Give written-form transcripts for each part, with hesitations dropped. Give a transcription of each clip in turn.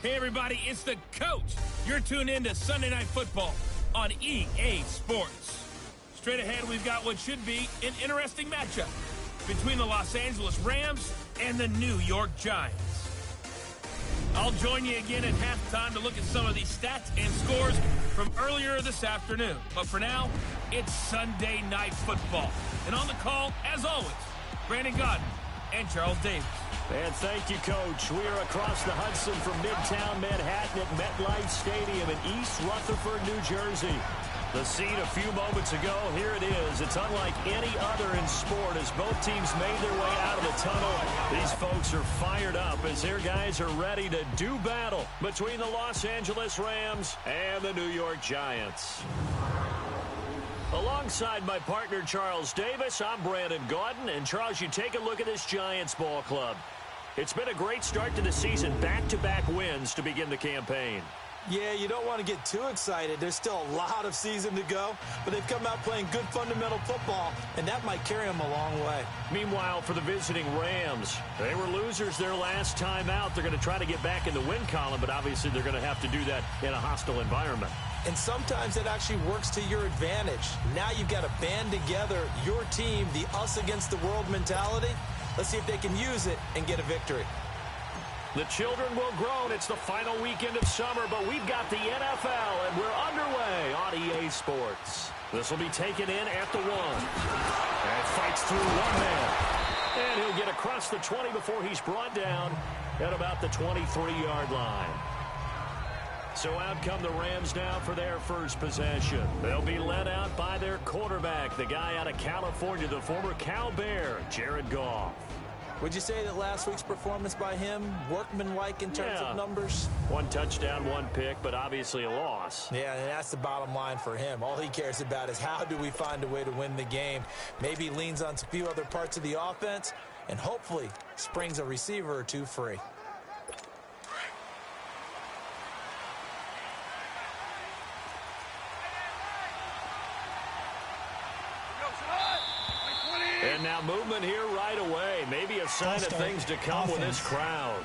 Hey, everybody, it's the coach. You're tuned in to Sunday Night Football on EA Sports. Straight ahead, we've got what should be an interesting matchup between the Los Angeles Rams and the New York Giants. I'll join you again at halftime to look at some of these stats and scores from earlier this afternoon. But for now, it's Sunday Night Football. And on the call, as always, Brandon Godden and Charles Davis. And thank you, Coach. We are across the Hudson from Midtown Manhattan at MetLife Stadium in East Rutherford, New Jersey. The scene a few moments ago, here it is. It's unlike any other in sport as both teams made their way out of the tunnel. These folks are fired up as their guys are ready to do battle between the Los Angeles Rams and the New York Giants. Alongside my partner, Charles Davis, I'm Brandon Godden. And, Charles, you take a look at this Giants ball club. It's been a great start to the season, back-to-back wins to begin the campaign. Yeah, you don't want to get too excited. There's still a lot of season to go, but they've come out playing good fundamental football, and that might carry them a long way. Meanwhile, for the visiting Rams, they were losers their last time out. They're going to try to get back in the win column, but obviously they're going to have to do that in a hostile environment. And sometimes it actually works to your advantage. Now you've got to band together your team, the us-against-the-world mentality. Let's see if they can use it and get a victory. The children will groan. It's the final weekend of summer, but we've got the NFL, and we're underway on EA Sports. This will be taken in at the 1. And fights through one man. And he'll get across the 20 before he's brought down at about the 23-yard line. So out come the Rams now for their first possession. They'll be led out by their quarterback, the guy out of California, the former Cal Bear, Jared Goff. Would you say that last week's performance by him, workmanlike in terms of numbers? 1 touchdown, 1 pick, but obviously a loss. Yeah, and that's the bottom line for him. All he cares about is how do we find a way to win the game. Maybe leans on a few other parts of the offense, and hopefully springs a receiver or two free. And now movement here right away. Maybe a sign of things to come with this crowd.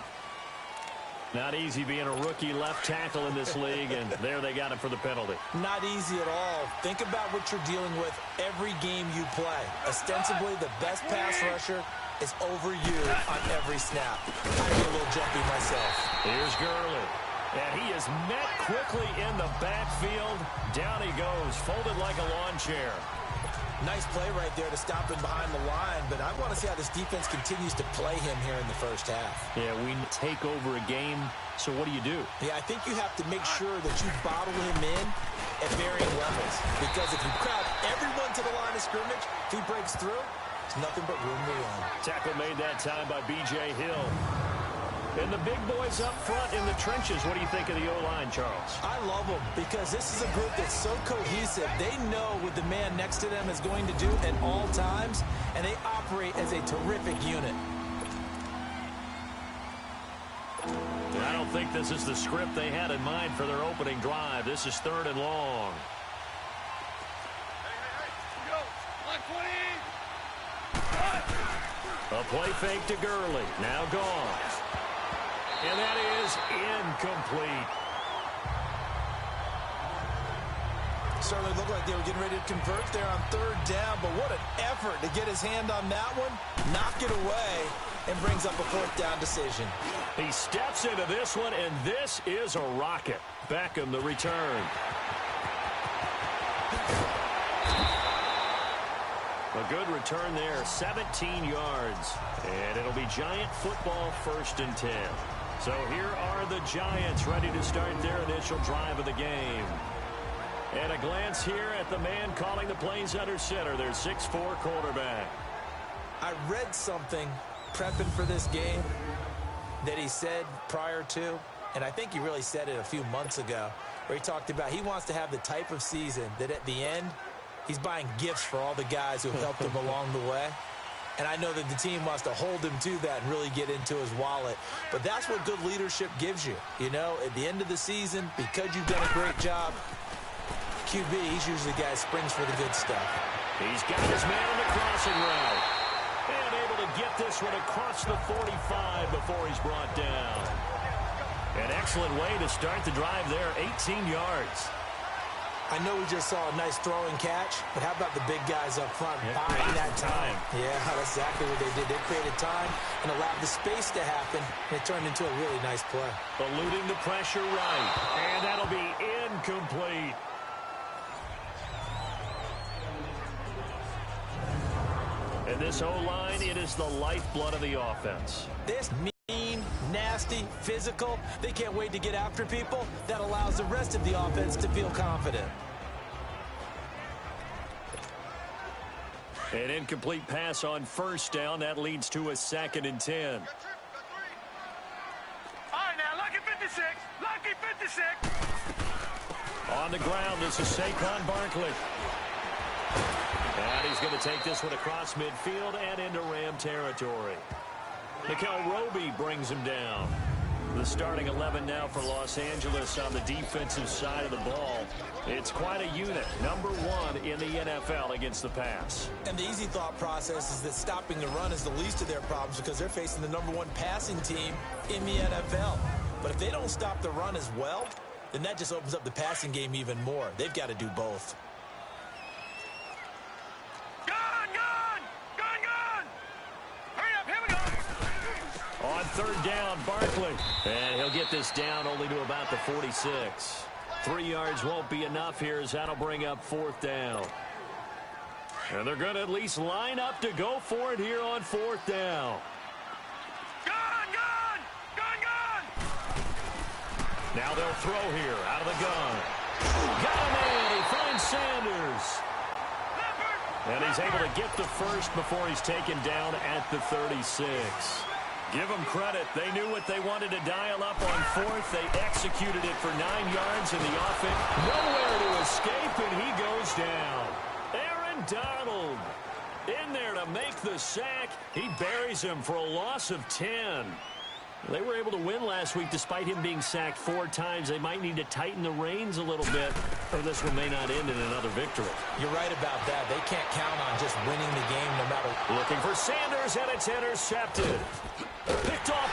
Not easy being a rookie left tackle in this league, and there they got him for the penalty. Not easy at all. Think about what you're dealing with every game you play. Ostensibly, the best pass rusher is over you on every snap. I'd be a little jumpy myself. Here's Gurley. And he is met quickly in the backfield. Down he goes, folded like a lawn chair. Nice play right there to stop him behind the line, but I want to see how this defense continues to play him here in the first half. Yeah, we take over a game, so what do you do? Yeah, I think you have to make sure that you bottle him in at varying levels, because if you crowd everyone to the line of scrimmage, if he breaks through, there's nothing but room to run. Tackle made that time by B.J. Hill. And the big boys up front in the trenches. What do you think of the O-line, Charles? I love them because this is a group that's so cohesive. They know what the man next to them is going to do at all times, and they operate as a terrific unit. And I don't think this is the script they had in mind for their opening drive. This is 3rd and long. A play fake to Gurley. Now Goff. And that is incomplete. Certainly looked like they were getting ready to convert there on 3rd down, but what an effort to get his hand on that one, knock it away, and brings up a 4th down decision. He steps into this one, and this is a rocket. Beckham, the return. A good return there, 17 yards. And it'll be Giant football, 1st and 10. So here are the Giants ready to start their initial drive of the game. And a glance here at the man calling the plays under center, their 6'4" quarterback. I read something prepping for this game that he said prior to, and I think he really said it a few months ago, where he talked about he wants to have the type of season that at the end, he's buying gifts for all the guys who have helped him along the way. And I know that the team wants to hold him to that and really get into his wallet. But that's what good leadership gives you. You know, at the end of the season, because you've done a great job, QB, he's usually the guy who springs for the good stuff. He's got his man on the crossing route. And able to get this one across the 45 before he's brought down. An excellent way to start the drive there, 18 yards. I know we just saw a nice throwing catch, but how about the big guys up front buying that time? Yeah, that's exactly what they did. They created time and allowed the space to happen, and it turned into a really nice play. Eluding the pressure right, and that'll be incomplete. And this O-line, it is the lifeblood of the offense. This mean, nasty, physical, they can't wait to get after people. That allows the rest of the offense to feel confident. An incomplete pass on first down. That leads to a 2nd and 10. All right, now, lucky 56. Lucky 56. On the ground, this is Saquon Barkley. And he's going to take this one across midfield and into Ram territory. Mikel Roby brings him down. The starting 11 now for Los Angeles on the defensive side of the ball. It's quite a unit, number 1 in the NFL against the pass. And the easy thought process is that stopping the run is the least of their problems because they're facing the number 1 passing team in the NFL. But if they don't stop the run as well, then that just opens up the passing game even more. They've got to do both. On 3rd down, Barkley. And he'll get this down only to about the 46. 3 yards won't be enough here as that'll bring up 4th down. And they're going to at least line up to go for it here on 4th down. Gun! Now they'll throw here out of the gun. Got him in. He finds Sanders. And he's able to get the first before he's taken down at the 36. Give them credit. They knew what they wanted to dial up on 4th. They executed it for 9 yards, and the offense nowhere to escape, and he goes down. Aaron Donald in there to make the sack. He buries him for a loss of 10. They were able to win last week despite him being sacked 4 times. They might need to tighten the reins a little bit, or this one may not end in another victory. You're right about that. They can't count on just winning the game no matter. Looking for Sanders, and it's intercepted. Picked off